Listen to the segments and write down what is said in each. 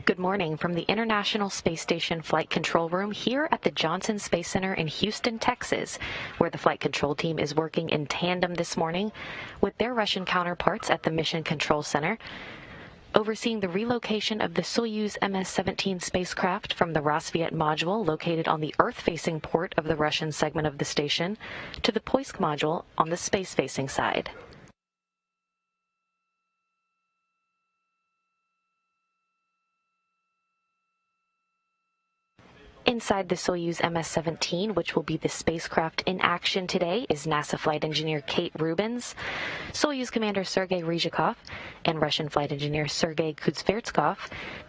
Good morning from the International Space Station Flight Control Room here at the Johnson Space Center in Houston, Texas, where the flight control team is working in tandem this morning with their Russian counterparts at the Mission Control Center, overseeing the relocation of the Soyuz MS-17 spacecraft from the Rassvet module located on the Earth-facing port of the Russian segment of the station to the Poisk module on the space-facing side. Inside the Soyuz MS-17, which will be the spacecraft in action today, is NASA flight engineer Kate Rubins, Soyuz commander Sergei Ryzhikov, and Russian flight engineer Sergei Kuznetsov.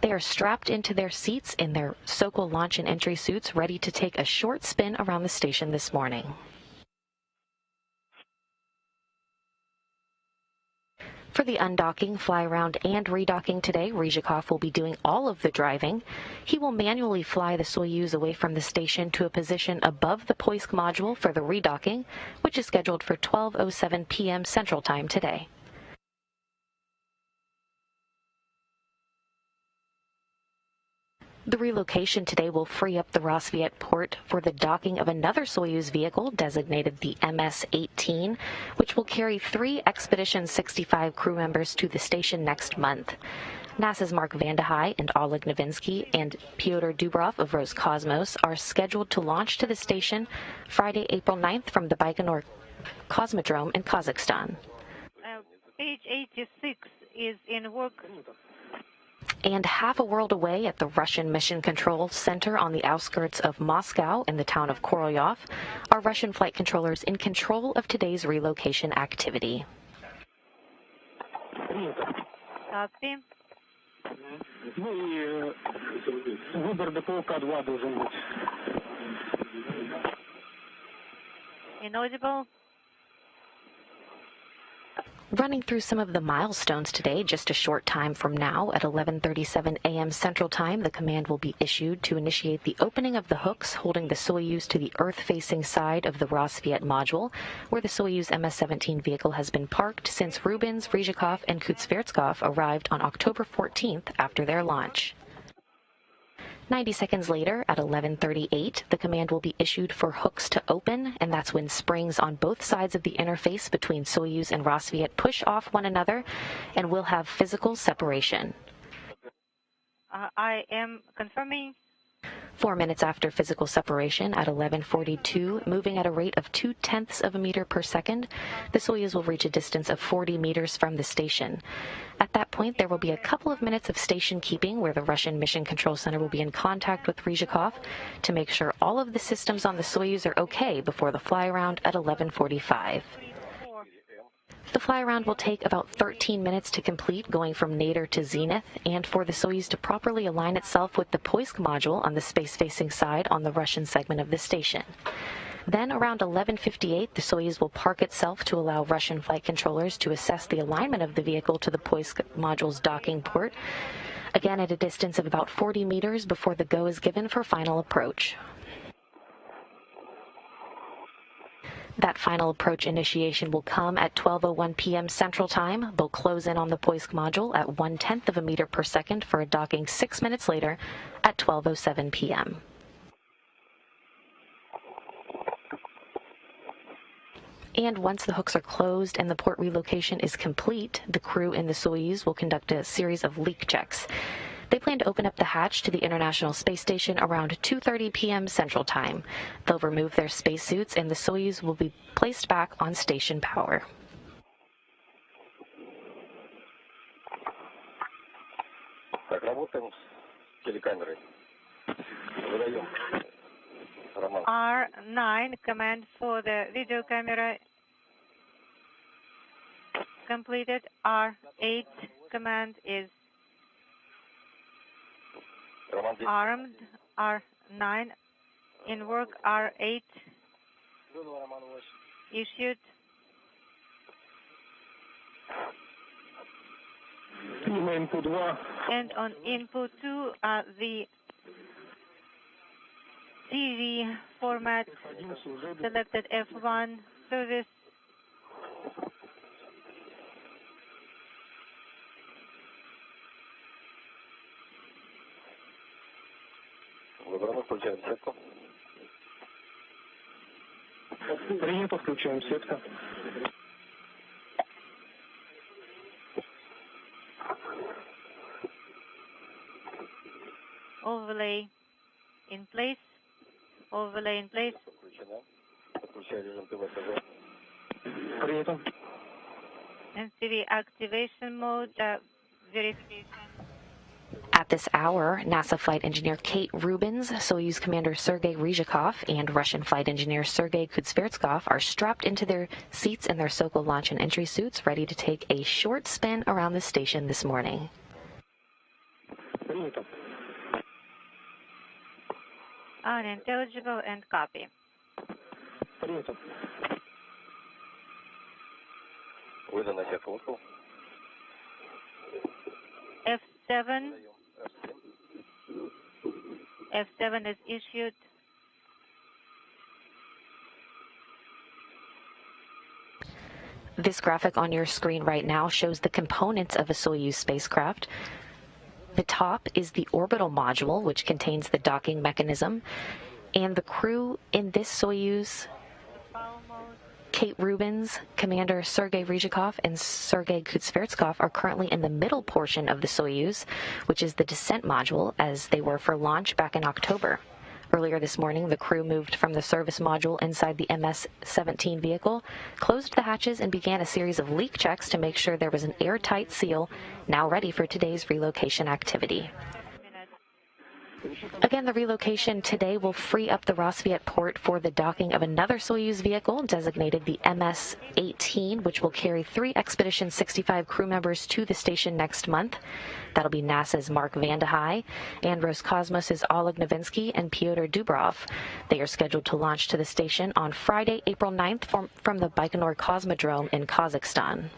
They are strapped into their seats in their Sokol launch and entry suits, ready to take a short spin around the station this morning. For the undocking, fly-around, and redocking today, Ryzhikov will be doing all of the driving. He will manually fly the Soyuz away from the station to a position above the Poisk module for the redocking, which is scheduled for 12:07 p.m. Central Time today. The relocation today will free up the Rassvet port for the docking of another Soyuz vehicle designated the MS-18, which will carry 3 Expedition 65 crew members to the station next month. NASA's Mark Vande Hei and Oleg Novinsky and Pyotr Dubrov of Roscosmos are scheduled to launch to the station Friday, April 9th from the Baikonur Cosmodrome in Kazakhstan. Page 86 is in work. And half a world away at the Russian Mission Control Center on the outskirts of Moscow in the town of Korolyov are Russian flight controllers in control of today's relocation activity. Copy. Inaudible. Running through some of the milestones today, just a short time from now, at 11:37 a.m. Central Time, the command will be issued to initiate the opening of the hooks holding the Soyuz to the Earth-facing side of the Rassvet module, where the Soyuz MS-17 vehicle has been parked since Rubins, Ryzhikov, and Kuznetsov arrived on October 14th after their launch. 90 seconds later, at 11:38, the command will be issued for hooks to open, and that's when springs on both sides of the interface between Soyuz and Rassvet push off one another, and we'll have physical separation. I am confirming. 4 minutes after physical separation, at 11:42, moving at a rate of 0.2 of a meter per second, the Soyuz will reach a distance of 40 meters from the station. At that point, there will be a couple of minutes of station keeping where the Russian Mission Control Center will be in contact with Ryzhikov to make sure all of the systems on the Soyuz are okay before the fly-around at 11:45. The fly-around will take about 13 minutes to complete, going from nadir to zenith, and for the Soyuz to properly align itself with the Poisk module on the space-facing side on the Russian segment of the station. Then, around 11:58, the Soyuz will park itself to allow Russian flight controllers to assess the alignment of the vehicle to the Poisk module's docking port, again at a distance of about 40 meters before the go is given for final approach. That final approach initiation will come at 12:01 p.m. Central Time. They'll close in on the Poisk module at 1/10 of a meter per second for a docking 6 minutes later at 12:07 p.m. And once the hooks are closed and the port relocation is complete, the crew in the Soyuz will conduct a series of leak checks. They plan to open up the hatch to the International Space Station around 2:30 p.m. Central Time. They'll remove their spacesuits and the Soyuz will be placed back on station power. R9 command for the video camera completed. R8 command is armed. R9 in work. R8 issued. And on input 2, the TV format selected F1 service Выбрано, включаем сетку. Принято, включаем сетку. Overlay in place. Overlay in place. Включена. Включаю режим ТВ-ТВ. Принято. MCV activation mode. Verification. At this hour, NASA flight engineer Kate Rubins, Soyuz commander Sergei Ryzhikov, and Russian flight engineer Sergei Kuznetsov are strapped into their seats in their Sokol launch and entry suits, ready to take a short spin around the station this morning. Принято. Unintelligible and copy. Принято. Выдано сетку. F7. F7 is issued. This graphic on your screen right now shows the components of a Soyuz spacecraft. The top is the orbital module, which contains the docking mechanism, and the crew in this Soyuz, Kate Rubins, Commander Sergei Ryzhikov, and Sergei Kuznetsov are currently in the middle portion of the Soyuz, which is the descent module, as they were for launch back in October. Earlier this morning, the crew moved from the service module inside the MS-17 vehicle, closed the hatches, and began a series of leak checks to make sure there was an airtight seal, now ready for today's relocation activity. Again, the relocation today will free up the Rosviet port for the docking of another Soyuz vehicle designated the MS-18, which will carry 3 Expedition 65 crew members to the station next month. That'll be NASA's Mark Vande Hei and Roscosmos's Oleg Novinsky and Pyotr Dubrov. They are scheduled to launch to the station on Friday, April 9th from the Baikonur Cosmodrome in Kazakhstan.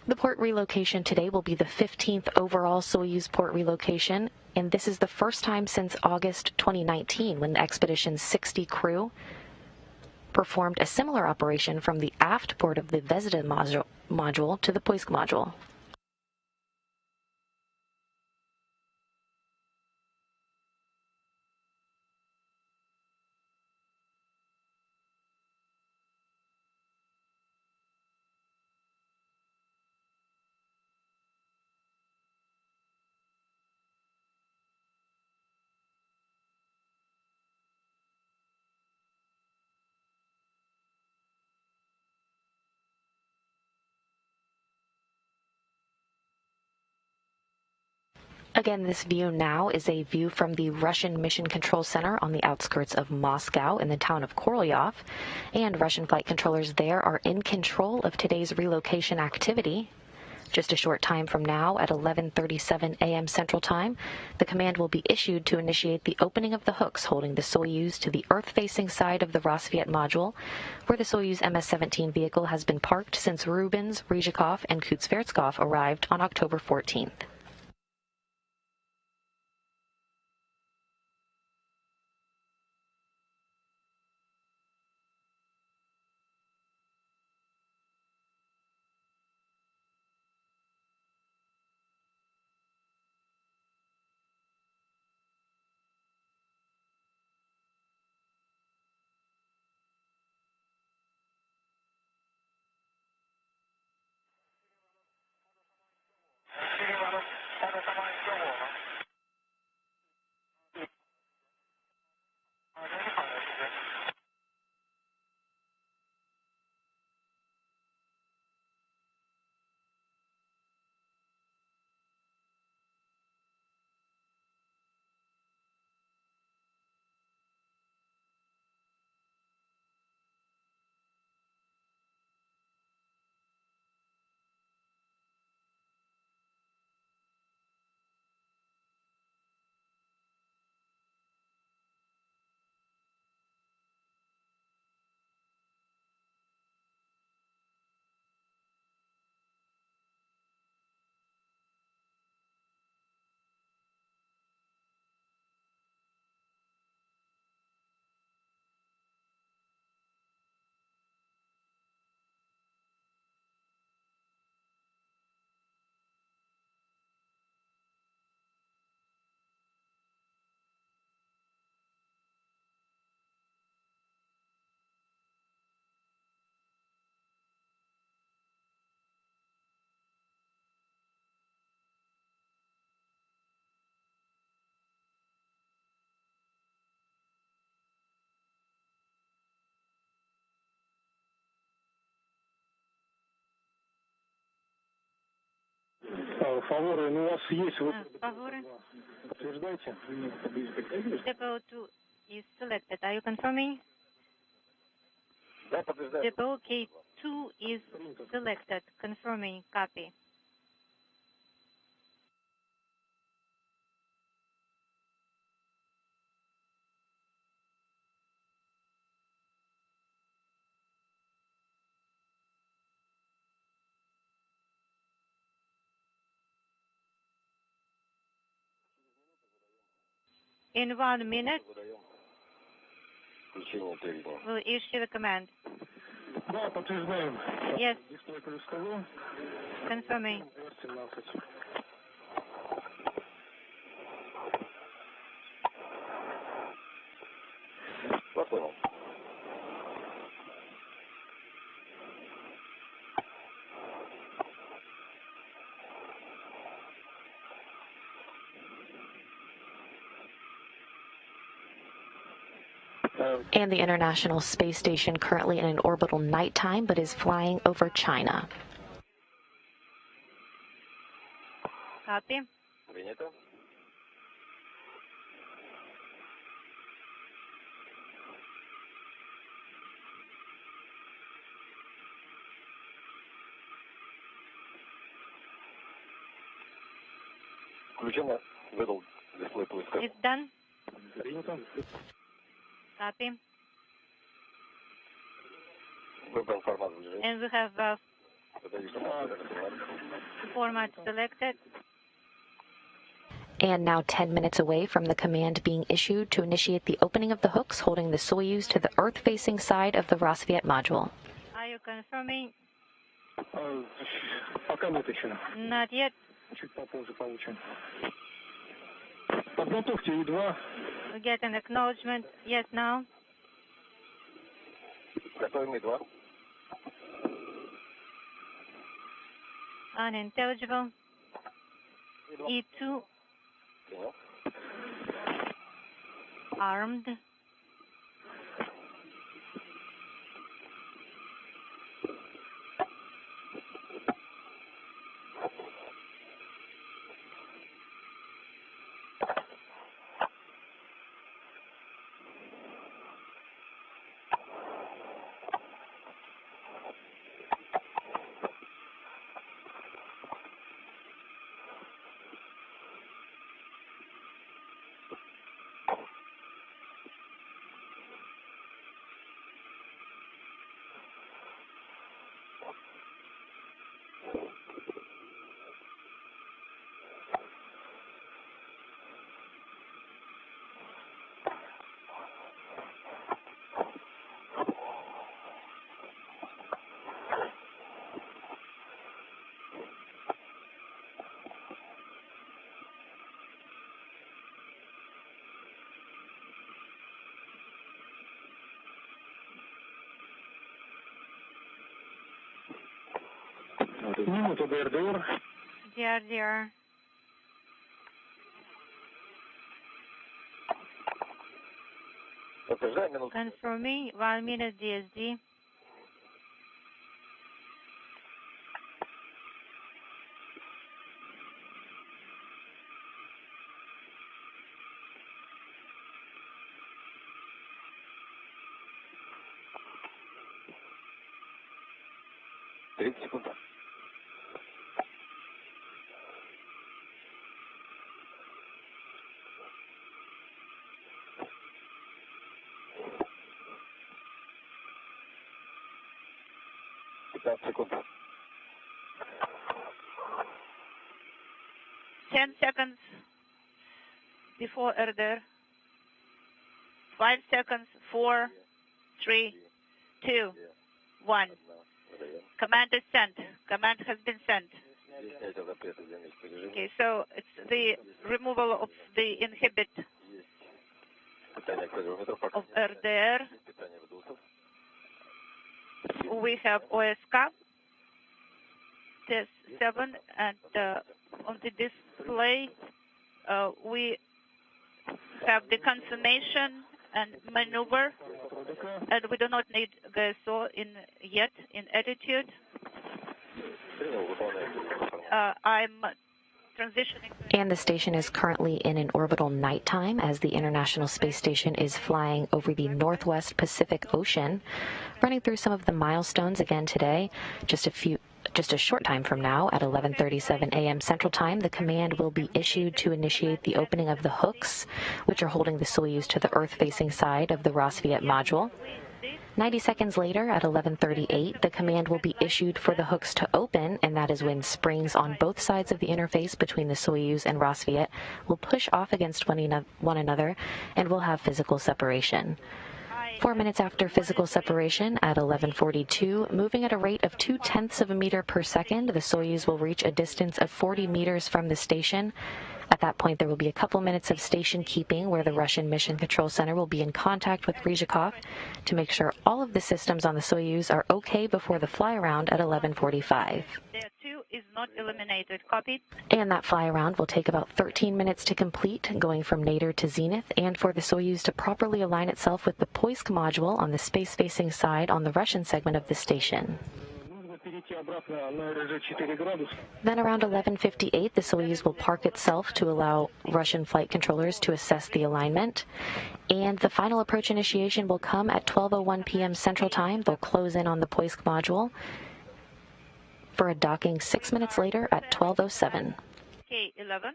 The port relocation today will be the 15th overall Soyuz port relocation, and this is the first time since August 2019 when Expedition 60 crew performed a similar operation from the aft port of the Vezda module to the Poisk module. Again, this view now is a view from the Russian Mission Control Center on the outskirts of Moscow in the town of Korolyov, and Russian flight controllers there are in control of today's relocation activity. Just a short time from now, at 11:37 a.m. Central Time, the command will be issued to initiate the opening of the hooks holding the Soyuz to the Earth-facing side of the Rosviet module, where the Soyuz MS-17 vehicle has been parked since Rubins, Ryzhikov, and Kuznetsov arrived on October 14th. Фаворы, ну у вас есть Favore. подтверждайте. Depot 2 is selected. Are you confirming? Да, подтверждаю. Depot K2 is selected. Confirming. Copy. In 1 minute, Выдаем включение требования. we'll issue the command. Да, подтверждаем. Yes, Дисплей плюс 100, confirming. R17. Да, понял. And the International Space Station currently in an orbital nighttime, but is flying over China. Copy. Принято. Включено. Выдал дисплей плюс 100. It's done. Принято. Copy. Выбран формат движения. And we have Выдаю команду. format selected. And now 10 minutes away from the command being issued to initiate the opening of the hooks holding the Soyuz to the Earth-facing side of the Rassvet module. Are you confirming? Пока нет еще. Not yet. Чуть попозже получим. Подготовьте И-2. We get an acknowledgement. Yes, now. Готовим И-2. Unintelligible. E2 Принял. armed. Минуту ДРДР. DRDR. Подтверждаем минуту. Confirming 1 minute DSD. Тридцать секунд. Секунд. 10 seconds before RDR. 5 seconds. 4, 3, 2, 1. Command is sent. Command has been sent. Okay, so it's the removal of the inhibit of RDR. We have OSK test 7, and on the display we have the confirmation and maneuver, and we do not need GSO yet in attitude. I'm transitioning. And the station is currently in an orbital nighttime as the International Space Station is flying over the Northwest Pacific Ocean, running through some of the milestones again today. Just a short time from now, at 11:37 a.m. Central Time, the command will be issued to initiate the opening of the hooks, which are holding the Soyuz to the Earth-facing side of the Rassvet module. 90 seconds later, at 11:38, the command will be issued for the hooks to open, and that is when springs on both sides of the interface between the Soyuz and Rassvet will push off against one another and will have physical separation. 4 minutes after physical separation, at 11:42, moving at a rate of 0.2 of a meter per second, the Soyuz will reach a distance of 40 meters from the station. At that point, there will be a couple minutes of station keeping where the Russian Mission Control Center will be in contact with Ryzhikov to make sure all of the systems on the Soyuz are okay before the fly-around at 11:45. There too is not eliminated. Copied. And that fly-around will take about 13 minutes to complete, going from nadir to zenith, and for the Soyuz to properly align itself with the Poisk module on the space-facing side on the Russian segment of the station. Then around 11:58, the Soyuz will park itself to allow Russian flight controllers to assess the alignment. And the final approach initiation will come at 12:01 p.m. Central Time. They'll close in on the Poisk module for a docking 6 minutes later at 12:07. K11.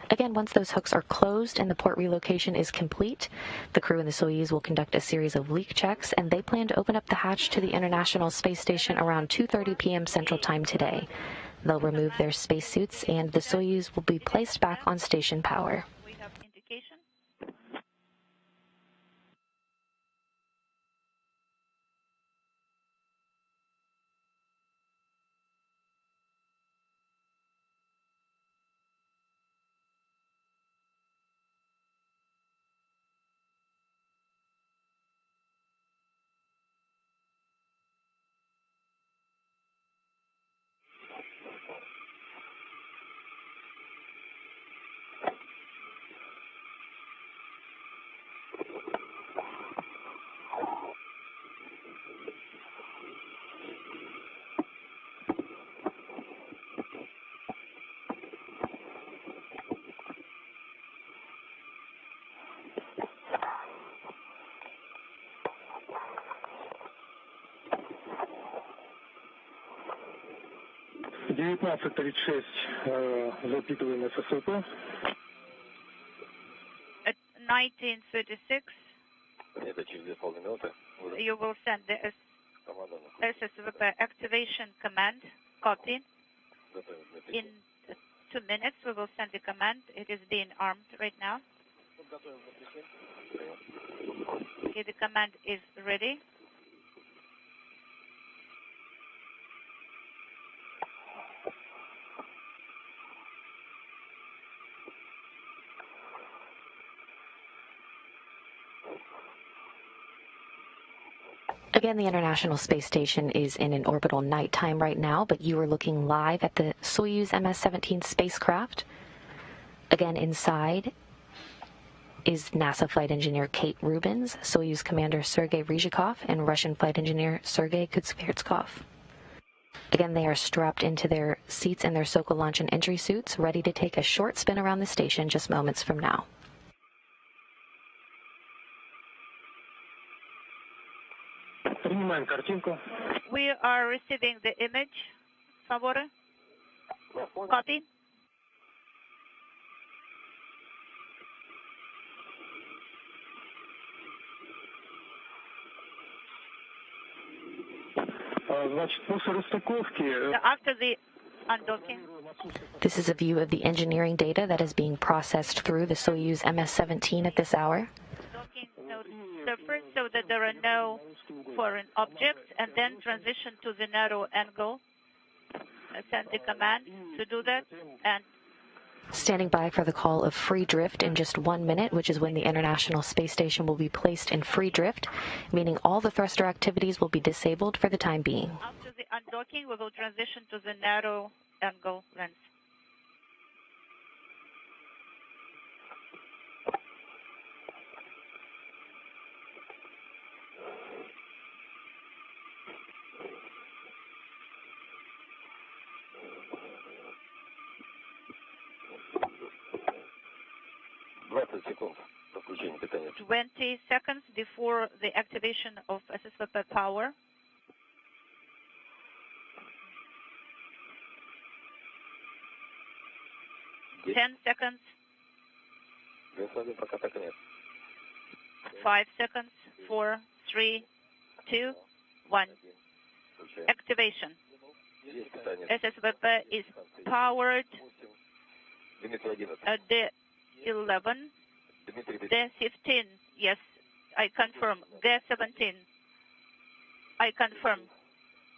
Again, once those hooks are closed and the port relocation is complete, the crew in the Soyuz will conduct a series of leak checks, and they plan to open up the hatch to the International Space Station around 2:30 p.m. Central Time today. They'll remove their spacesuits, and the Soyuz will be placed back on station power. We have indication. В 19:36 запитываем ССВП. At 19:36, Это через 2,5 минуты. you will send the Команда SSVP activation command. Copy. готовит для In 2 minutes, we will send the command. It is being armed right now. Okay, the command is ready. Again, the International Space Station is in an orbital nighttime right now, but you are looking live at the Soyuz MS-17 spacecraft. Again, inside is NASA flight engineer Kate Rubins, Soyuz commander Sergei Ryzhikov, and Russian flight engineer Sergei Kutsvertskov. Again, they are strapped into their seats in their Sokol launch and entry suits, ready to take a short spin around the station just moments from now. Принимаем картинку. We are receiving the image. Favore. Copy. Значит, после расстыковки After the undocking, This is a view of the engineering data that is being processed through the Soyuz MS-17 at this hour. docking node surface so that there are no foreign objects, and then transition to the narrow angle. Send the command to do that, and Standing by for the call of free drift in just 1 minute, which is when the International Space Station will be placed in free drift, meaning all the thruster activities will be disabled for the time being. after the undocking, we will transition to the narrow angle lens. 20 секунд до включения питания. 20 seconds before the activation of SSVP power. 10 seconds. 21, пока так нет. 5 seconds. 4, 3, 2, 1. Activation. Есть питание. SSVP is powered. Дмитрий 11. The 11. Дмитрий The 15. Yes, I confirm. The 17. I confirm.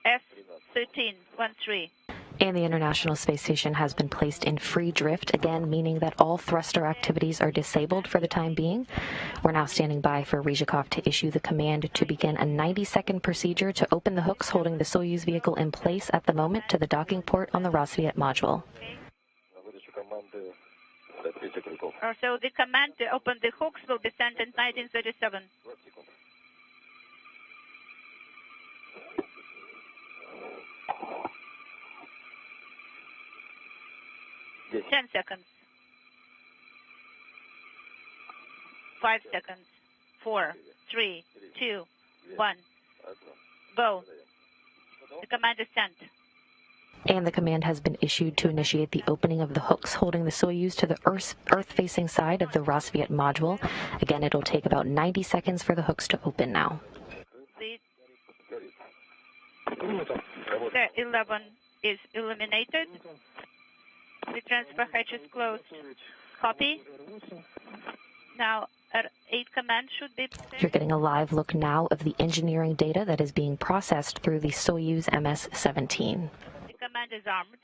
S13. 13. And the International Space Station has been placed in free drift, again meaning that all thruster activities are disabled for the time being. We're now standing by for Ryzhikov to issue the command to begin a 90-second procedure to open the hooks holding the Soyuz vehicle in place at the moment to the docking port on the Rosviet module. So the command to open the hooks will be sent in 1937. 10 seconds. 5 seconds. 4, 3, 2, 1. Go. The command is sent. And the command has been issued to initiate the opening of the hooks holding the Soyuz to the Earth-facing side of the Rosviet module. Again, it'll take about 90 seconds for the hooks to open now. The 11 is illuminated. The transfer hatch is closed. Copy. Now, 8 command should be... You're getting a live look now of the engineering data that is being processed through the Soyuz MS-17. The command is armed.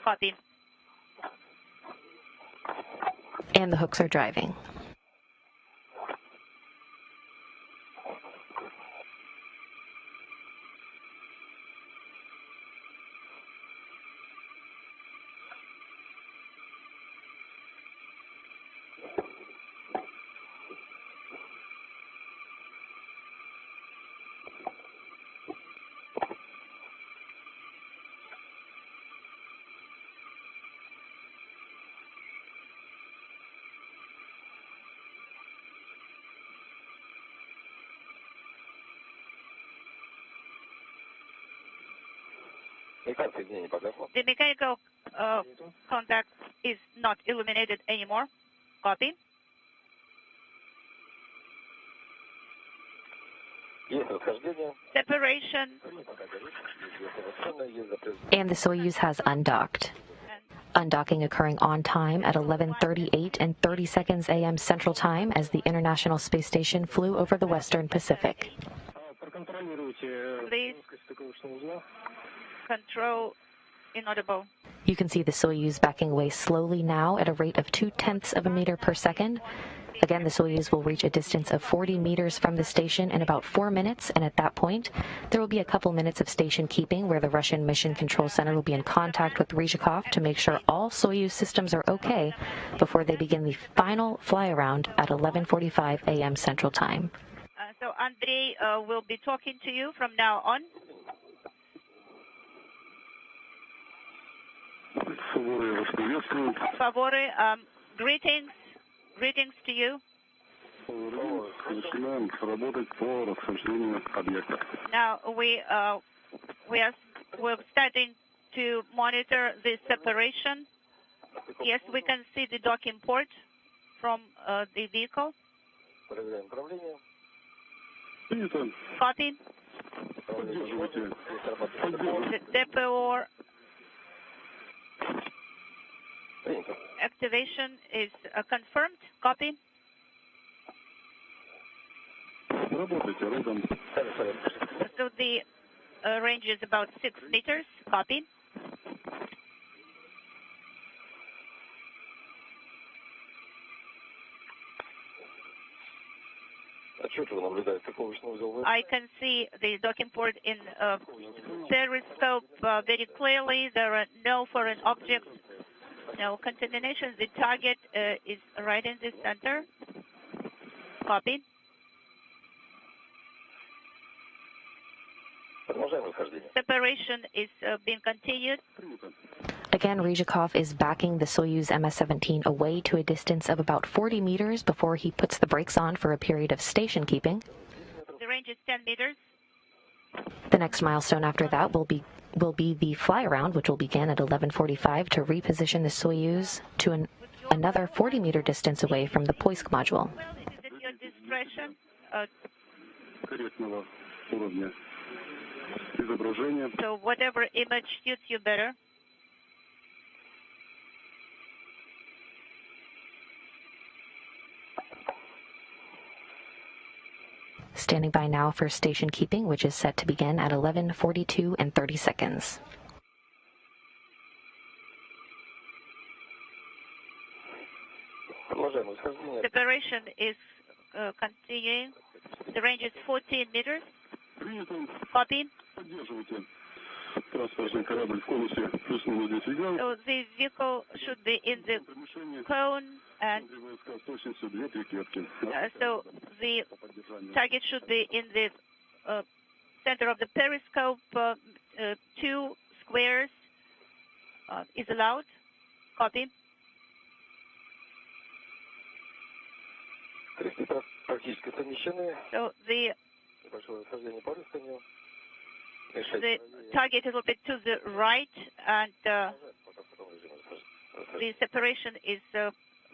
Copy. And the hooks are driving. The mechanical contact is not illuminated anymore. Copy. Separation. And the Soyuz has undocked. Undocking occurring on time at 11:38 and 30 seconds a.m. Central Time as the International Space Station flew over the Western Pacific. Please control inaudible. You can see the Soyuz backing away slowly now at a rate of 0.2 of a meter per second. Again, the Soyuz will reach a distance of 40 meters from the station in about 4 minutes, and at that point, there will be a couple minutes of station keeping where the Russian Mission Control Center will be in contact with Ryzhikov to make sure all Soyuz systems are okay before they begin the final fly-around at 11:45 a.m. Central Time. So Andrei will be talking to you from now on. Favore, greetings to you. Now we're starting to monitor the separation. Yes, we can see the docking port from the vehicle. Copy. The depot activation is confirmed. Copy. So the range is about 6 meters. Copy. I can see the docking port in periscope very clearly. There are no foreign objects, no contamination. The target is right in the center. Copy. Separation is being continued. Again, Ryzhikov is backing the Soyuz MS-17 away to a distance of about 40 meters before he puts the brakes on for a period of station keeping. The range is 10 meters. The next milestone after that will be the fly-around, which will begin at 11:45 to reposition the Soyuz to another 40-meter distance away from the Poisk module. Well, it is at your discretion. Корректного уровня изображения. So whatever image suits you better. Standing by now for station keeping, which is set to begin at 11:42 and 30 seconds. Separation is continuing. The range is 14 meters. Copy. Транспортный корабль в конусе плюс-минус 10 градусов. So the vehicle should be in the cone, and so the target should be in the center of the periscope. 2 squares is allowed. Copy. So the target is a little bit to the right, and the separation is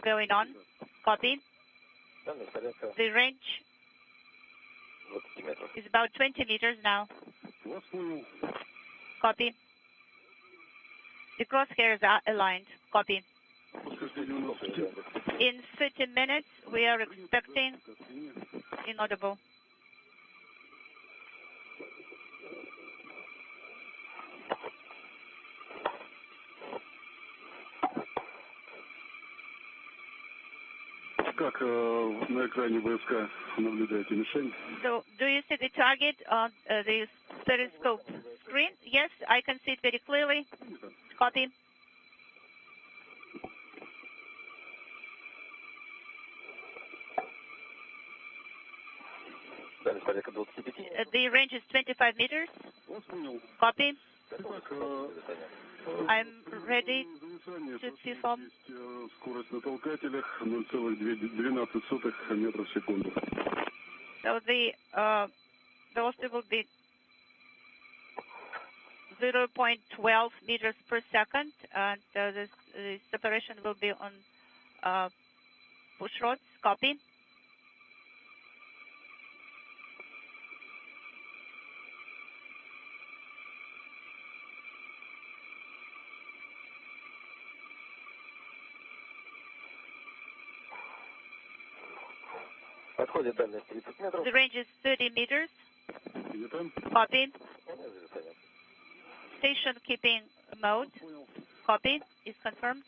going on. Copy. The range is about 20 meters now. Copy. The crosshairs are aligned. Copy. In 30 minutes, we are expecting inaudible. Как на экране ВСК наблюдаете мишень? So, do you see the target on the periscope screen? Yes, I can see it very clearly. Copy. The range is 25 meters. Copy. I'm ready to perform. Скорость на толкателях 0,12 метров в секунду. So the velocity will be 0.12 meters per second, and the separation will be on push rods. Copy. The range is 30 meters. Copy. Station keeping mode. Copy. Is confirmed.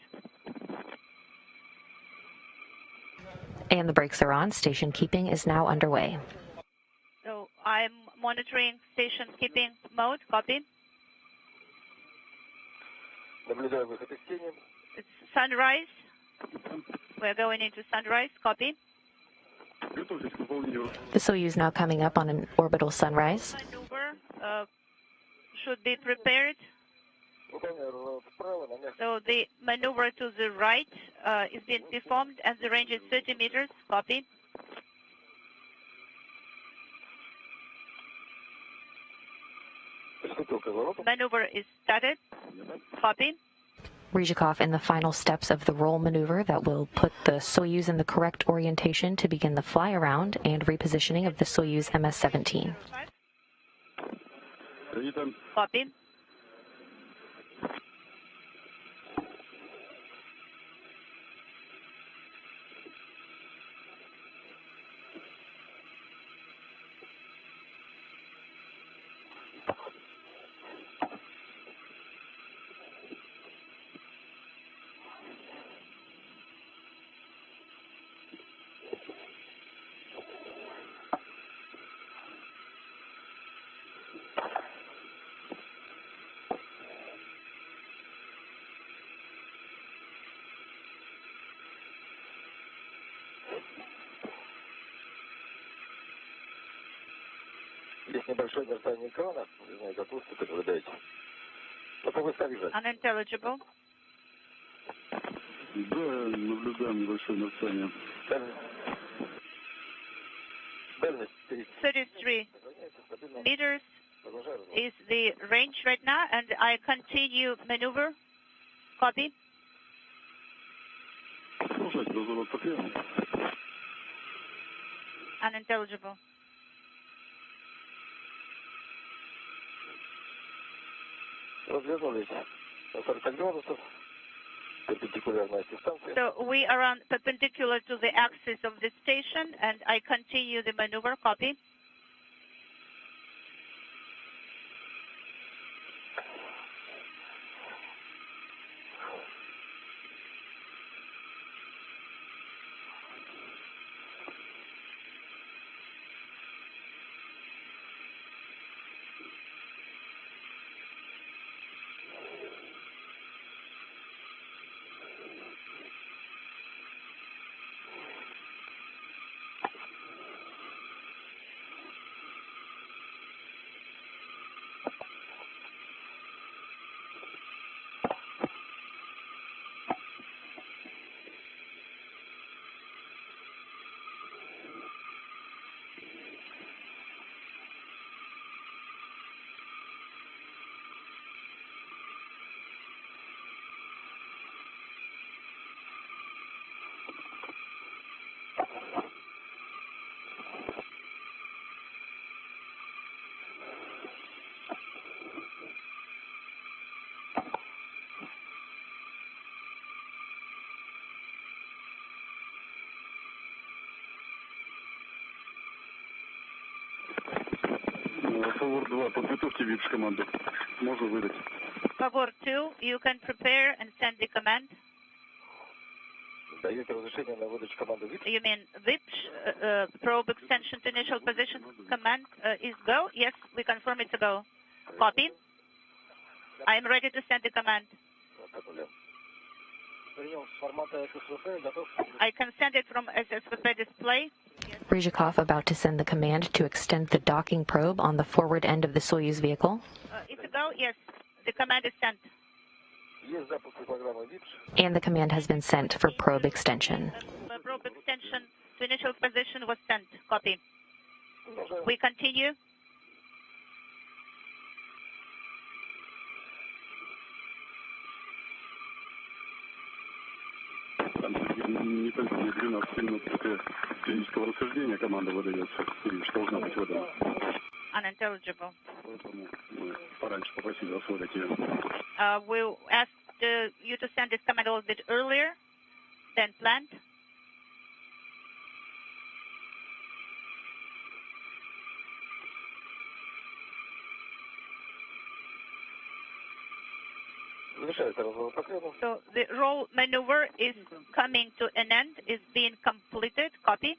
And the brakes are on. Station keeping is now underway. So I'm monitoring station keeping mode. Copy. It's sunrise. We're going into sunrise. Copy. The Soyuz now coming up on an orbital sunrise. Maneuver should be prepared. So the maneuver to the right is being performed, and the range is 30 meters. Copy. Maneuver is started. Copy. Ryzhikov in the final steps of the roll maneuver that will put the Soyuz in the correct orientation to begin the fly-around and repositioning of the Soyuz MS-17. Copy. Есть небольшое мерцание экрана, не знаю, как вы это наблюдаете. Но по выставке. Unintelligible. Да, наблюдаем небольшое мерцание. Дальность 33 meters is the range right now, and I continue maneuver. Copy. Продолжать разворот по кривому. Unintelligible. развернулись на 40 градусов, перпендикулярная дистанция. So we are on perpendicular to the axis of the station, and I continue the maneuver. Copy. Фавор 2, подготовьте ВИПШ-команду. Можно выдать. Favor 2, you can prepare and send the command. Даете разрешение на выдачу команды ВИП? You mean VIPS, probe extension to initial position command is go? Yes, we confirm it's a go. Copy. I am ready to send the command. I can send it from SSVP display. Ryzhikov about to send the command to extend the docking probe on the forward end of the Soyuz vehicle. It's a go? Yes, the command is sent. Есть запуск программы ВИП. And the command has been sent for probe extension. Probe extension to initial position was sent. Copy. We continue. Не только 12 минут физического рассуждения команда выдается. И что должна быть выдана. Unintelligible. Поэтому мы пораньше попросили вас выдать ее. We'll ask you to send this command a little bit earlier than planned. Завершается разворот по кривому. So the roll maneuver is coming to an end, is being completed. Copy.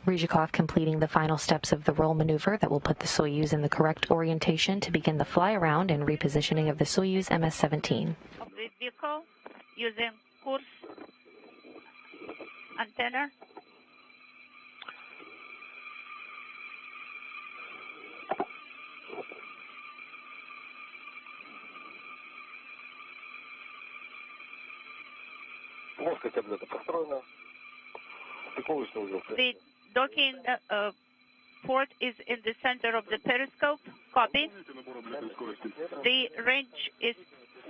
Ryzhikov completing the final steps of the roll maneuver that will put the Soyuz in the correct orientation to begin the fly-around and repositioning of the Soyuz MS-17. Of the vehicle using course antenna. Плоскость облета построена. Стыковочный узел. The docking port is in the center of the periscope. Copy. The range is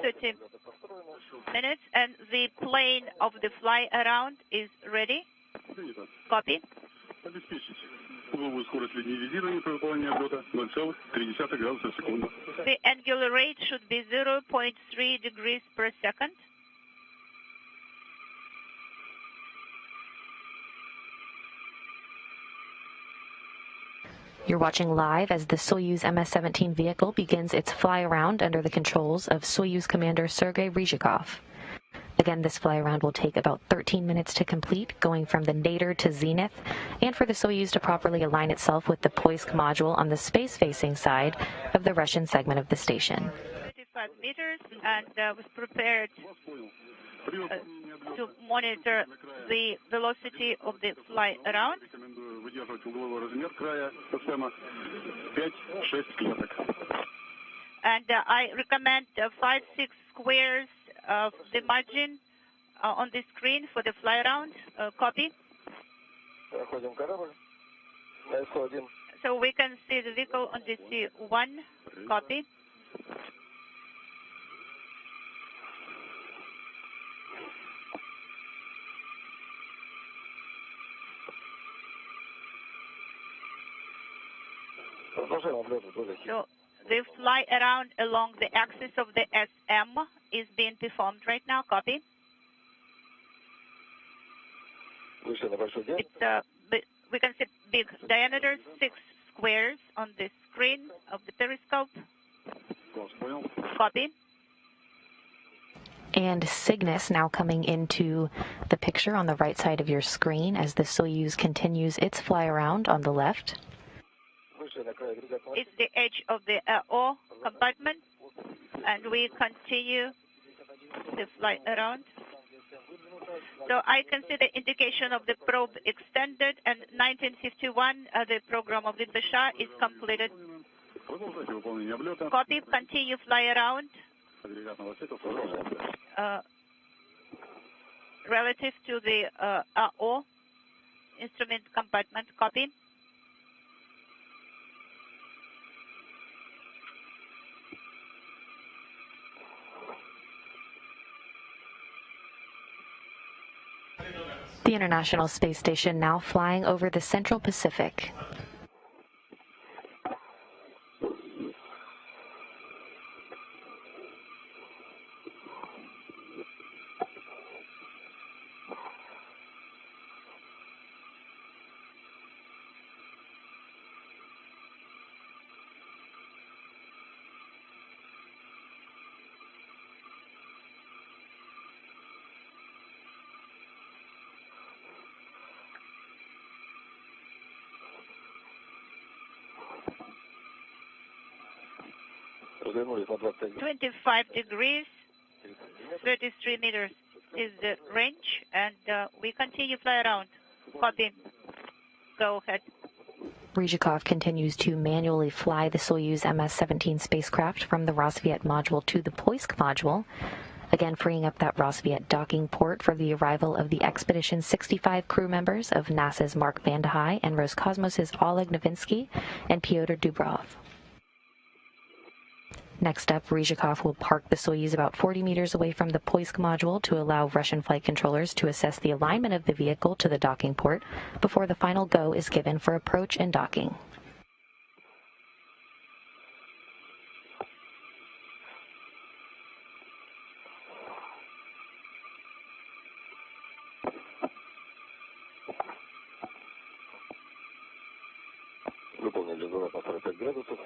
30 minutes, and the plane of the fly around is ready. Copy. Обеспечить угловую скорость линии визирования при выполнении облета 0,3 градуса в секунду. The angular rate should be 0.3 degrees per second. You're watching live as the Soyuz MS-17 vehicle begins its fly-around under the controls of Soyuz Commander Sergei Ryzhikov. Again, this fly-around will take about 13 minutes to complete, going from the nadir to zenith, and for the Soyuz to properly align itself with the Poisk module on the space-facing side of the Russian segment of the station. 35 meters, and was prepared to monitor the velocity of the fly around. выдерживать угловой размер края системы 5-6 клеток. And I recommend 5-6 squares of the margin on the screen for the fly around. Copy. Проходим корабль. СО1. So we can see the vehicle on the C1. Copy. Продолжаем облет в воздухе. So the fly around along the axis of the SM is being performed right now. Copy. Вышли на большой диаметр. We can see big diameter, 6 squares on the screen of the periscope. Copy. And Cygnus now coming into the picture on the right side of your screen as the Soyuz continues its fly around on the left. It's the edge of the O compartment, and we continue the fly around. So I can see the indication of the probe extended, and 1951, the program of the Bashar is completed. Copy, continue fly around relative to the AO instrument compartment. Copy. The International Space Station now flying over the Central Pacific. Развернулись на 25. 25 degrees, 33 meters is the range, and we continue fly around. Copy. Go ahead. Ryzhikov continues to manually fly the Soyuz MS-17 spacecraft from the Rosviet module to the Poisk module, again freeing up that Rosviet docking port for the arrival of the Expedition's 65 crew members of NASA's Mark Vande Hei and Roscosmos's Oleg Novinsky and Pyotr Dubrov. Next up, Ryzhikov will park the Soyuz about 40 meters away from the Poisk module to allow Russian flight controllers to assess the alignment of the vehicle to the docking port before the final go is given for approach and docking. Выполнили зону на 45 градусов.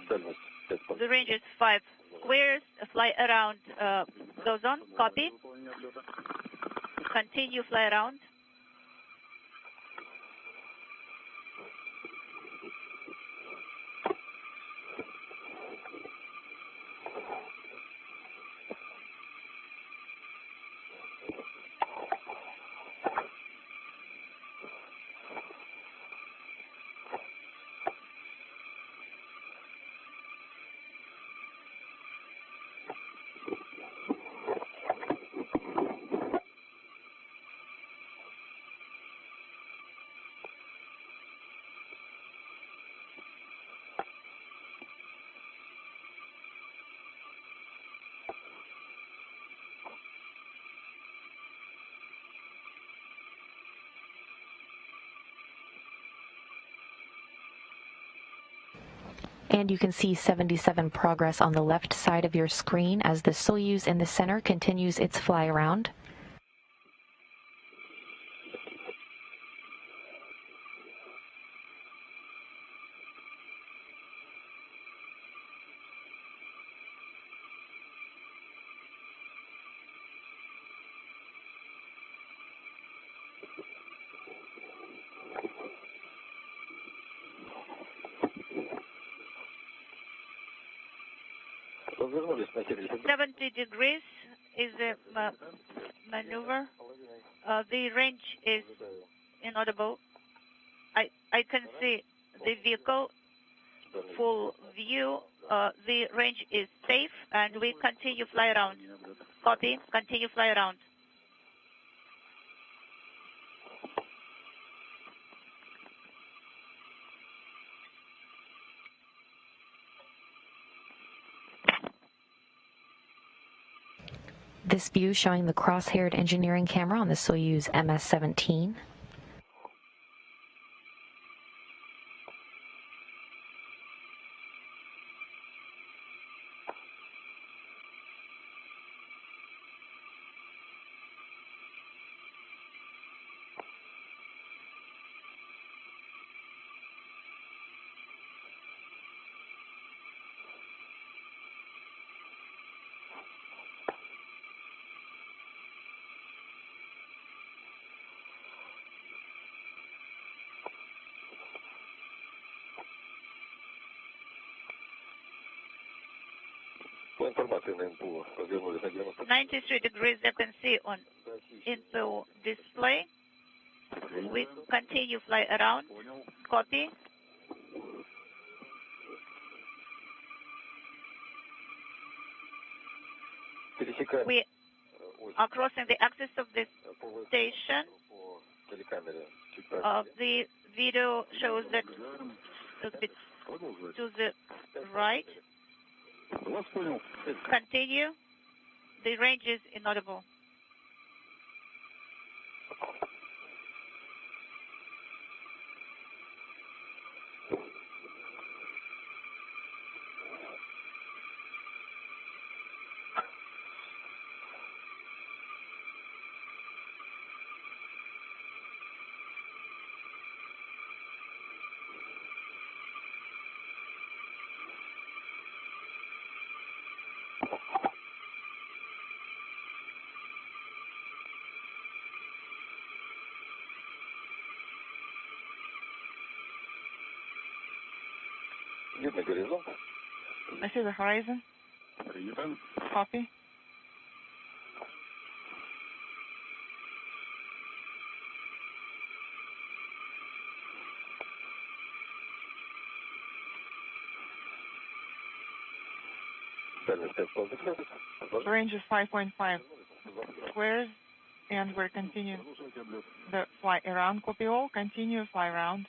Дальность 5 по... The range is 5 squares. Fly around goes on. Copy. Continue fly around. And you can see 77 progress on the left side of your screen as the Soyuz in the center continues its fly around. Развернулись на 70. 70 degrees is the maneuver. The range is inaudible. I can see the vehicle, full view. The range is safe, and we continue fly around. Copy. Continue fly around. This view showing the cross-haired engineering camera on the Soyuz MS-17. По информации на НПО развернулись на 90. 93 degrees you can see on info display. We continue fly around. Copy. Пересекаем We are crossing the axis of this по station. телекамере чуть правее. The video shows that a bit to the right. Вас понял. Continue. The range is inaudible. Видно горизонт. I see the horizon. Принято. Copy. Дальность 5,5 километров. Range is 5.5 squares, and we're continuing the fly around. Copy all. Continue fly around.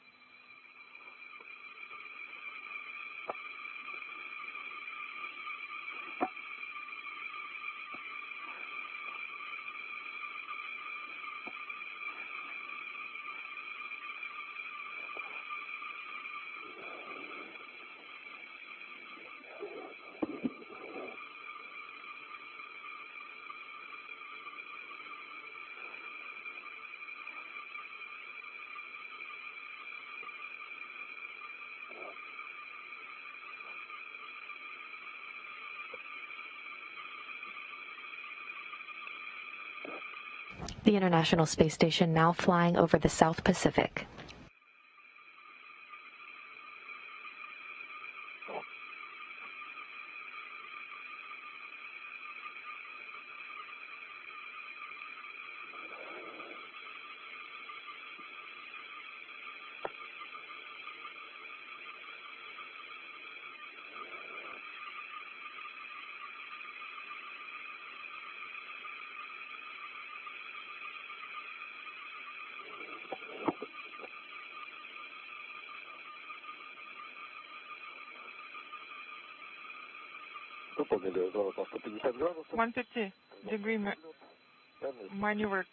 The International Space Station now flying over the South Pacific. Выполнили разворот на 150 градусов. 150-degree maneuver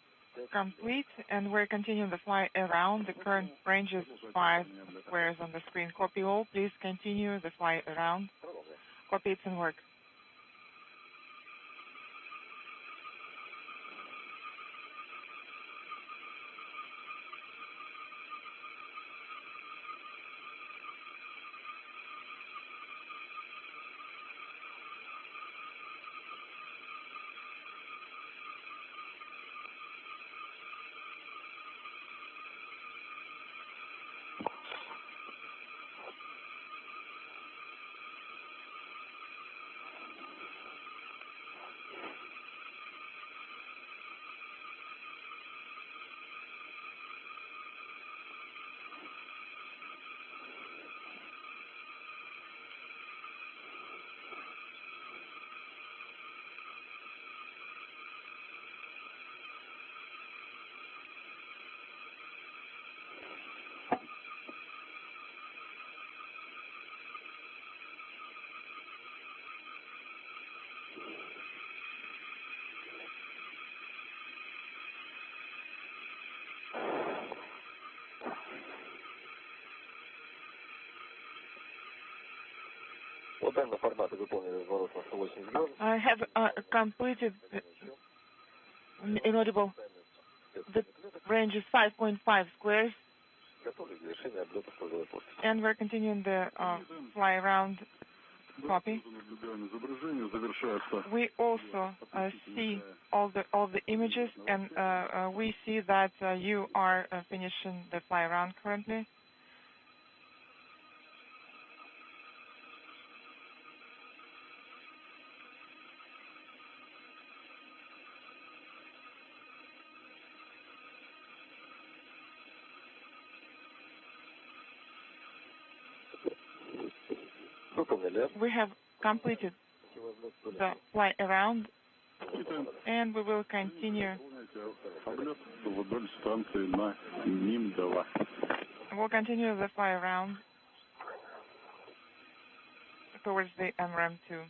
complete, and we're continuing the fly around. The current range is 5 squares on the screen. Copy all. Please continue the fly around. Copy, it's in work. I have completed inaudible. The range is 5.5 squares. And we're continuing the fly around. Copy. We also see all the images, and we see that you are finishing the fly around currently. We have completed the fly around, and we will continue. We'll continue the fly around towards the MRAM-2.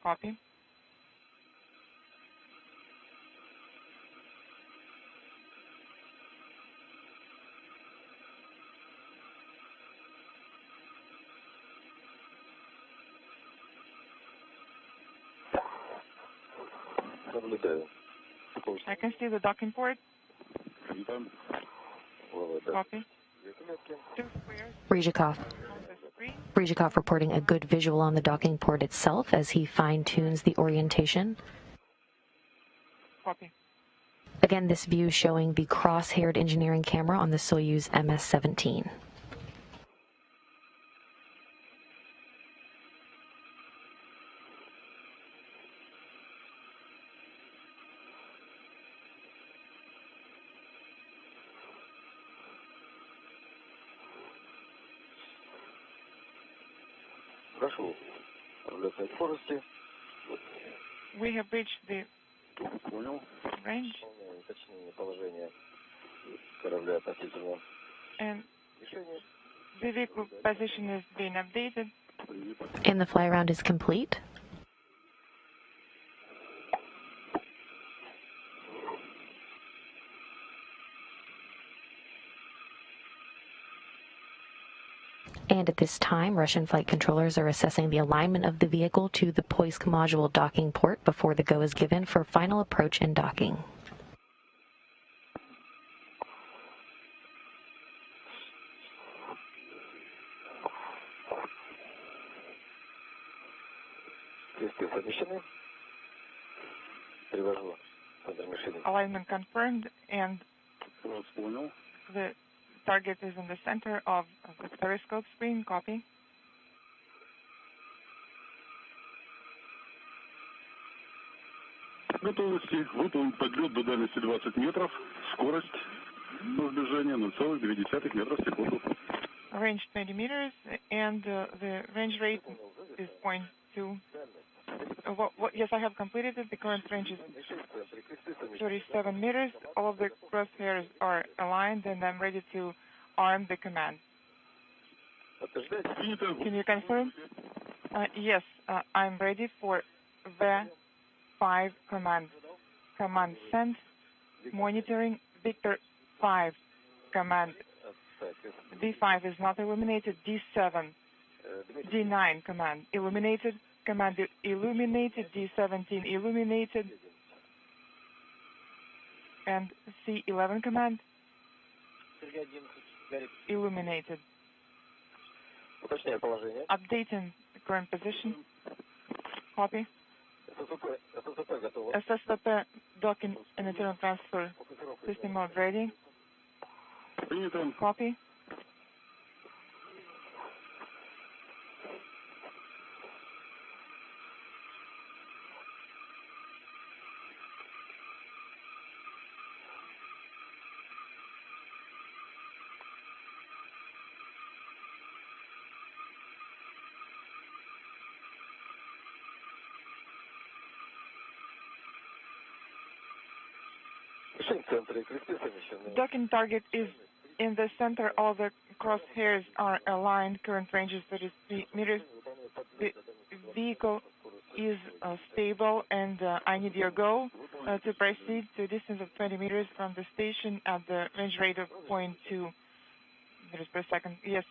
Copy. I can see the docking port. Copy. 2 squares. Ryzhikov reporting a good visual on the docking port itself as he fine-tunes the orientation. Copy. Again, this view showing the cross-haired engineering camera on the Soyuz MS-17. We have reached the range, and the vehicle position is being updated. And the fly around is complete. And at this time, Russian flight controllers are assessing the alignment of the vehicle to the Poisk module docking port before the go is given for final approach and docking. Alignment confirmed, and the target is in the center of the periscope screen. Copy. Готовности. Выполнен подлет до дальности 20 метров. Скорость сближения 0,2 метра в секунду. Range 20 meters, and the range rate is 0.2. Yes, I have completed it. The current range is 37 meters. All of the crosshairs are aligned, and I'm ready to arm the command. Can you confirm? Yes, I'm ready for the 5 command. Command sent, monitoring Victor 5 command. D5 is not illuminated. D7, D9 command illuminated. Command illuminated. D17 illuminated. And C11 command illuminated. Updating the current position. Copy. SSP docking and internal transfer system mode ready. Copy. Docking target is in the center. All the crosshairs are aligned. Current range is 33 meters. The vehicle is stable, and I need your go to proceed to a distance of 20 meters from the station at the range rate of 0.2 meters per second. Yes,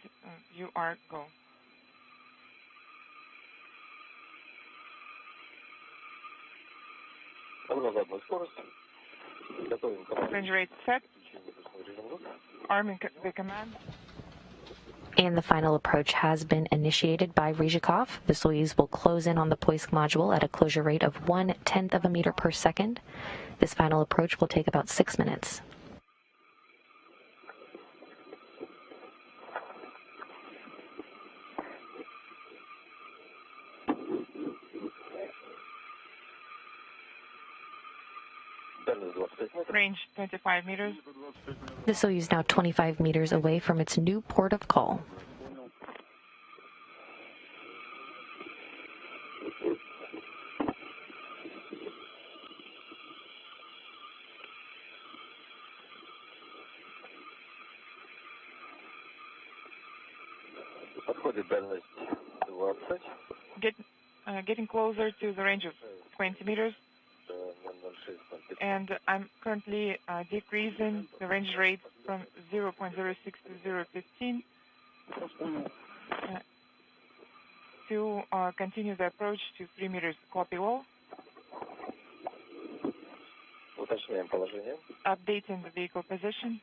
you are go. Range rate set. Arming the command. And the final approach has been initiated by Ryzhikov. The Soyuz will close in on the Poisk module at a closure rate of 1/10 of a meter per second. This final approach will take about 6 minutes. Range 25 meters. The Soyuz now 25 meters away from its new port of call. Getting closer to the range of 20 meters. And I'm currently decreasing the range rate from 0.06 to 0.15 to continue the approach to 3 meters. Copy all. Updating the vehicle position.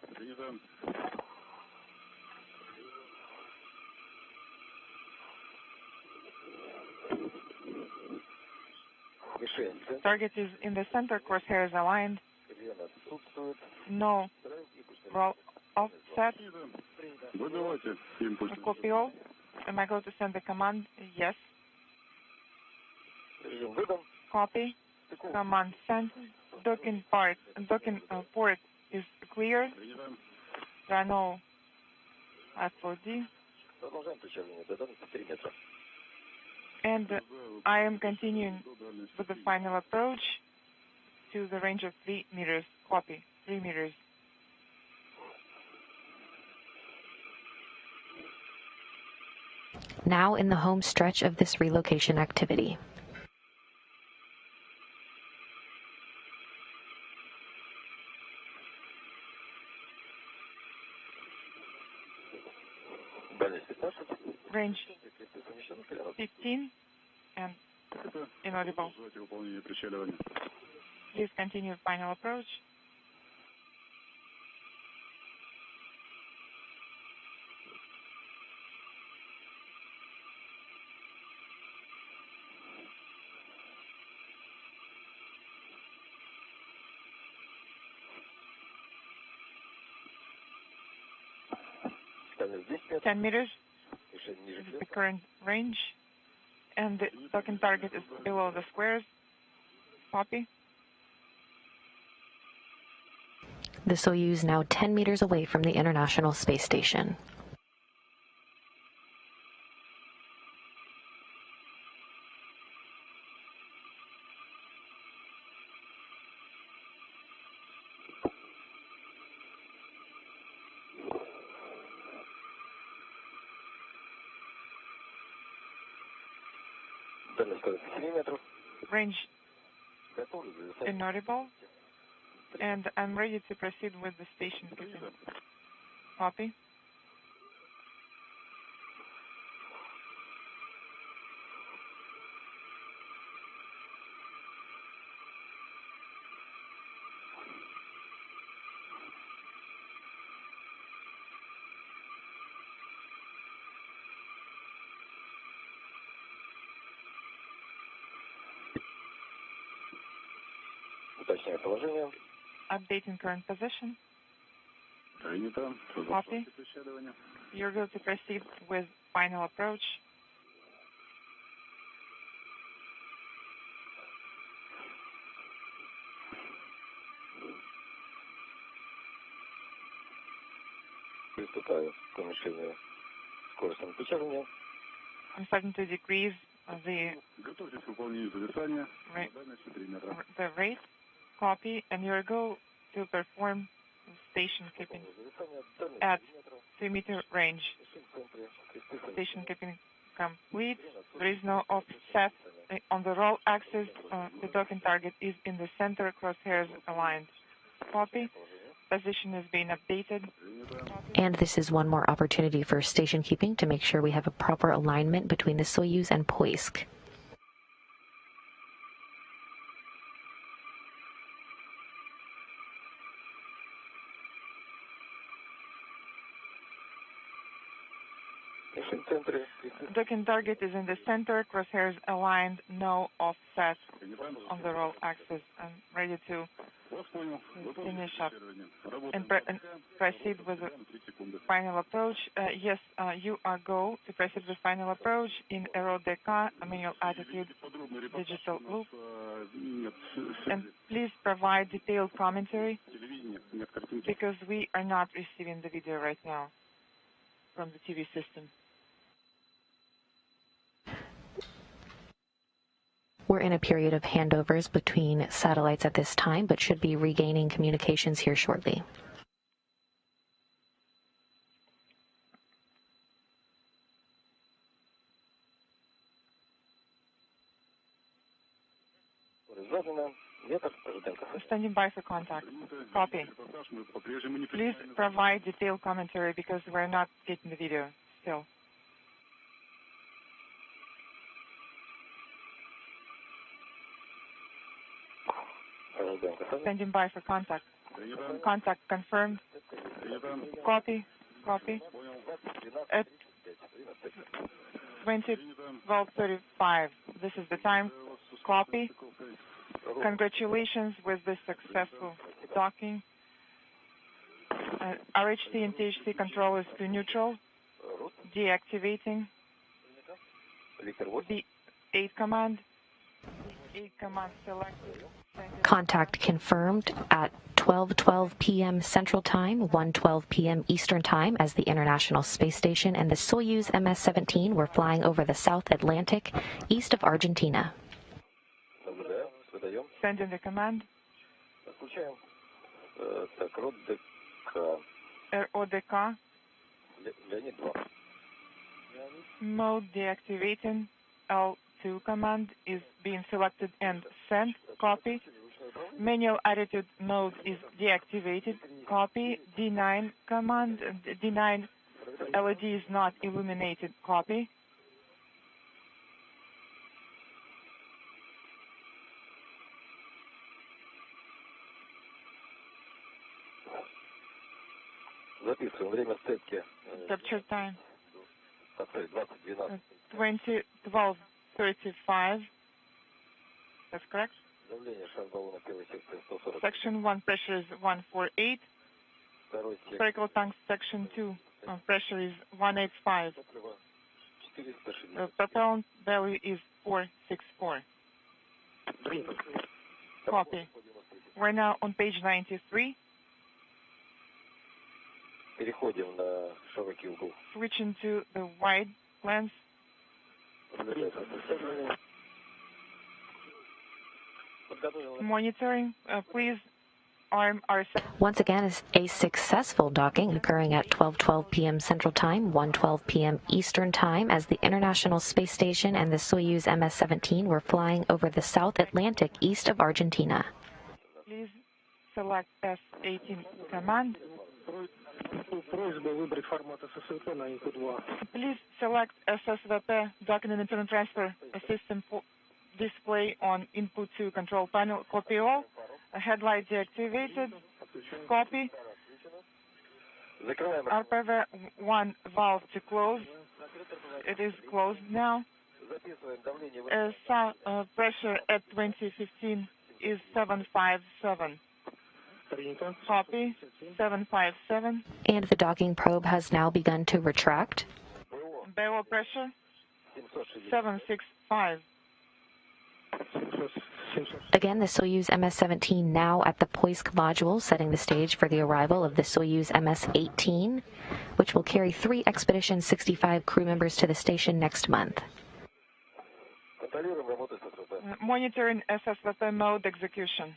Target is in the center, crosshairs aligned. No roll offset. Copy all. Am I going to send the command? Yes. Copy. Command sent. Docking port is clear. There are no FOD. And I am continuing with the final approach to the range of 3 meters. Copy. 3 meters. Now in the home stretch of this relocation activity. Range 15 and inaudible. Please continue final approach. Ten meters is the current range, and the docking target is below the squares. Copy. The Soyuz now 10 meters away from the International Space Station. Range inaudible, and I'm ready to proceed with the station keeping. Copy. Updating current position. Copy. You're going to proceed with final approach. I'm starting to decrease the rate. Copy, and you're going to perform station keeping at 3 meter range. Station keeping complete. There is no offset on the roll axis. The docking target is in the center, crosshairs aligned. Copy. Position is being updated. And this is one more opportunity for station keeping to make sure we have a proper alignment between the Soyuz and Poisk. Docking target is in the center, crosshairs aligned, no offset on the roll axis. I'm ready to finish up and proceed with the final approach. Yes, you are go to proceed with final approach in RODK, manual attitude, digital loop. And please provide detailed commentary because we are not receiving the video right now from the TV system. We're in a period of handovers between satellites at this time, but should be regaining communications here shortly. Standing by for contact. Copy. Please provide detailed commentary because we're not getting the video still. Standing by for contact. Contact confirmed. Copy. Copy. At 12:35. This is the time. Copy. Congratulations with the successful docking. RHT and THC control is to neutral. Deactivating. The 8 command. 8 command selected. Contact confirmed at 12:12 p.m. Central Time, 1:12 p.m. Eastern Time, as the International Space Station and the Soyuz MS-17 were flying over the South Atlantic, east of Argentina. Send in the command. RODK. Mode deactivating. L2 command is being selected and sent. Copy. Manual attitude mode is deactivated. Copy. D9 command. D9 LED is not illuminated. Copy. Capture time. 12:35. That's correct. Section 1 pressure is 148. Spherical tank section 2 pressure is 185. The propellant value is 464. Copy. We're now on page 93. Switching to the wide lens. Monitoring, please arm our... Once again, is a successful docking occurring at 12:12 p.m. Central Time, 1:12 p.m. Eastern Time, as the International Space Station and the Soyuz MS-17 were flying over the South Atlantic east of Argentina. Please select S18 command. Please select SSVP docking and internal transfer system display on input to control panel. Copy all. Headlight deactivated. Copy. RPV 1 valve to close. It is closed now. Pressure at 2015 is 757. Copy. 757. And the docking probe has now begun to retract. BO pressure 765. Again, the Soyuz MS-17 now at the Poisk module, setting the stage for the arrival of the Soyuz MS-18, which will carry 3 Expedition 65 crew members to the station next month. Monitoring SSVP mode execution.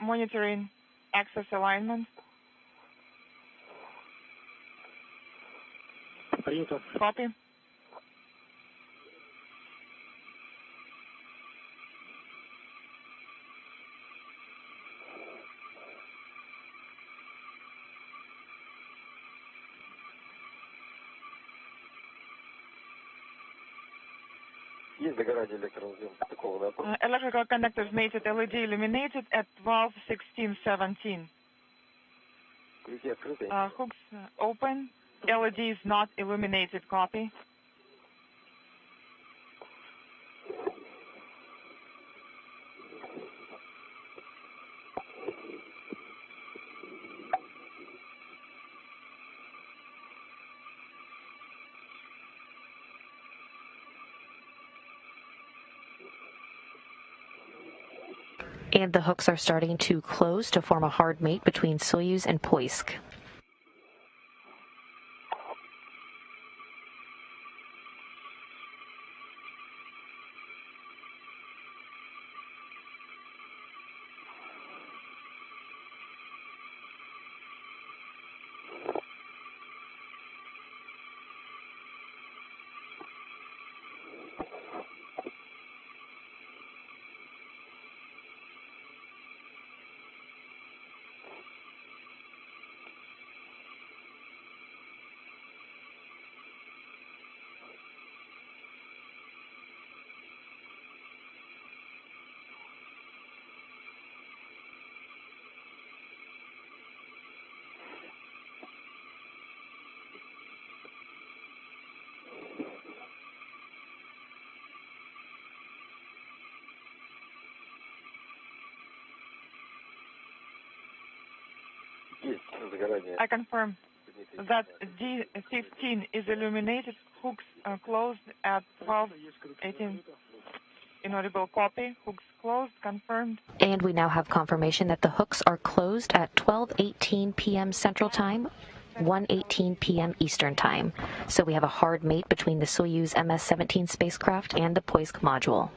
Monitoring axis alignment. Copy. Electrical conductors mated LED illuminated at 12:16:17. Hooks open. LED is not illuminated. Copy. And the hooks are starting to close to form a hard mate between Soyuz and Poisk. I confirm that D15 is illuminated. Hooks closed at 12:18. Inaudible copy. Hooks closed. Confirmed. And we now have confirmation that the hooks are closed at 12:18 p.m. Central Time, 1:18 p.m. Eastern Time. So we have a hard mate between the Soyuz MS-17 spacecraft and the Poisk module.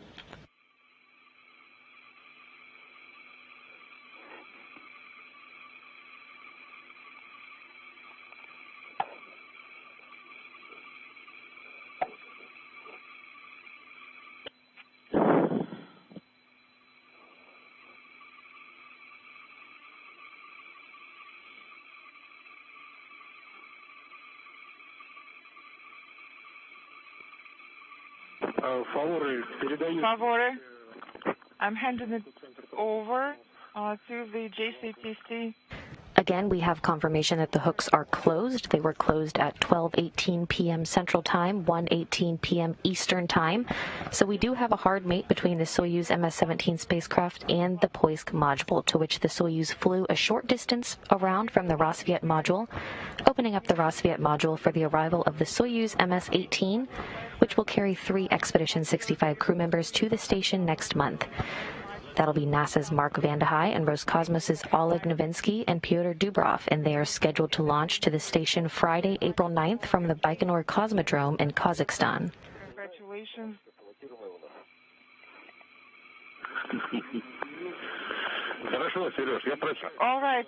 Favore, I'm handing it over to the JCTC. Again, we have confirmation that the hooks are closed. They were closed at 12:18 p.m. Central Time, 1:18 p.m. Eastern Time. So we do have a hard mate between the Soyuz MS-17 spacecraft and the Poisk module, to which the Soyuz flew a short distance around from the Rassvet module, opening up the Rassvet module for the arrival of the Soyuz MS-18, which will carry 3 Expedition 65 crew members to the station next month. That'll be NASA's Mark Vande Hei and Roscosmos's Oleg Novinsky and Pyotr Dubrov, and they are scheduled to launch to the station Friday, April 9th from the Baikonur Cosmodrome in Kazakhstan. Congratulations. All right,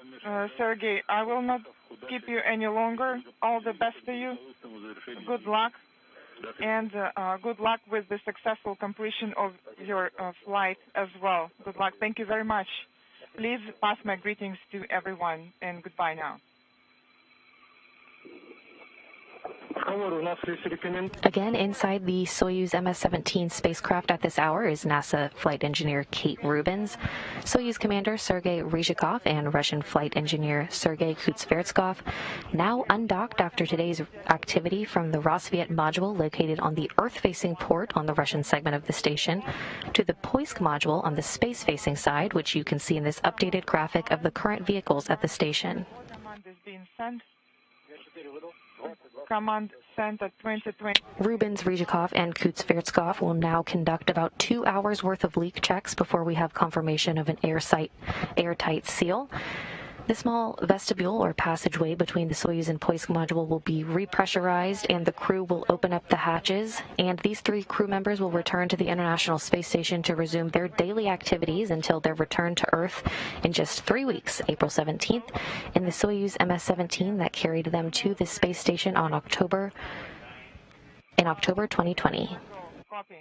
Sergey, I will not keep you any longer. All the best to you. Good luck. And good luck with the successful completion of your flight as well. Good luck. Thank you very much. Please pass my greetings to everyone, and goodbye now. Again, inside the Soyuz MS-17 spacecraft at this hour is NASA flight engineer Kate Rubins, Soyuz commander Sergei Ryzhikov, and Russian flight engineer Sergei Kutsvertskov, now undocked after today's activity from the Rassvet module located on the Earth-facing port on the Russian segment of the station, to the Poisk module on the space-facing side, which you can see in this updated graphic of the current vehicles at the station. Command is being sent. Command sent at 2020. Rubins, Ryzhikov, and Kutsvertskov will now conduct about 2 hours worth of leak checks before we have confirmation of an airtight seal. The small vestibule or passageway between the Soyuz and Poisk module will be repressurized, and the crew will open up the hatches, and these 3 crew members will return to the International Space Station to resume their daily activities until their return to Earth in just 3 weeks, April 17th, in the Soyuz MS-17 that carried them to the space station in October 2020. Copy.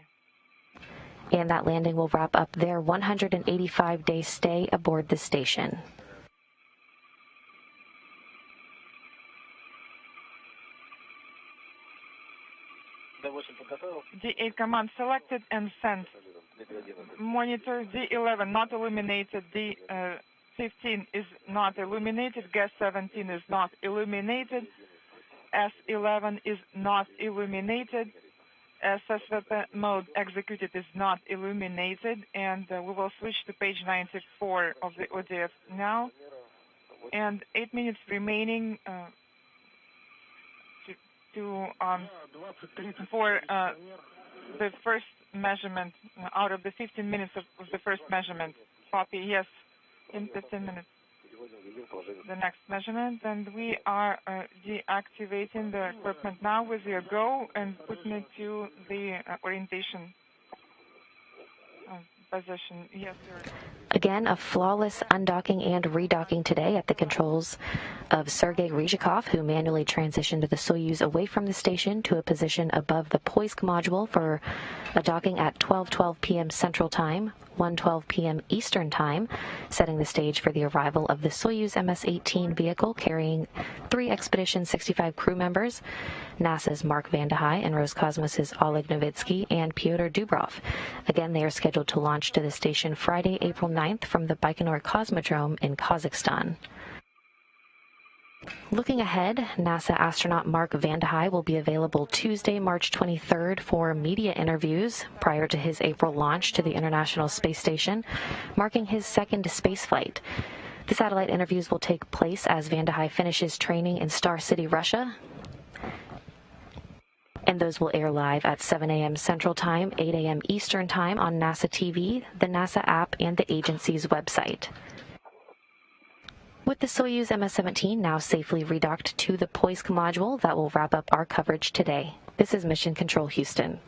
And that landing will wrap up their 185-day stay aboard the station. D8 command selected and sent. Monitor D11 not illuminated. 15 is not illuminated, gas 17 is not illuminated, S11 is not illuminated, SSVP mode executed is not illuminated, and we will switch to page 94 of the ODF now. And 8 minutes remaining for the first measurement out of the 15 minutes of the first measurement. Copy, yes, in 15 minutes. The next measurement, and we are deactivating the equipment now with your go and putting it to the orientation position. Yes, sir. Again, a flawless undocking and redocking today at the controls of Sergei Ryzhikov, who manually transitioned the Soyuz away from the station to a position above the Poisk module for a docking at 12:12 p.m. Central Time, 1:12 p.m. Eastern Time, setting the stage for the arrival of the Soyuz MS-18 vehicle carrying 3 Expedition 65 crew members, NASA's Mark Vande Hei and Roscosmos's Oleg Novitsky and Pyotr Dubrov. Again, they are scheduled to launch to the station Friday, April 9th from the Baikonur Cosmodrome in Kazakhstan. Looking ahead, NASA astronaut Mark Vande Hei will be available Tuesday, March 23rd for media interviews prior to his April launch to the International Space Station, marking his second spaceflight. The satellite interviews will take place as Vande Hei finishes training in Star City, Russia, and those will air live at 7 a.m. Central Time, 8 a.m. Eastern Time on NASA TV, the NASA app, and the agency's website. With the Soyuz MS-17 now safely redocked to the Poisk module, that will wrap up our coverage today. This is Mission Control Houston.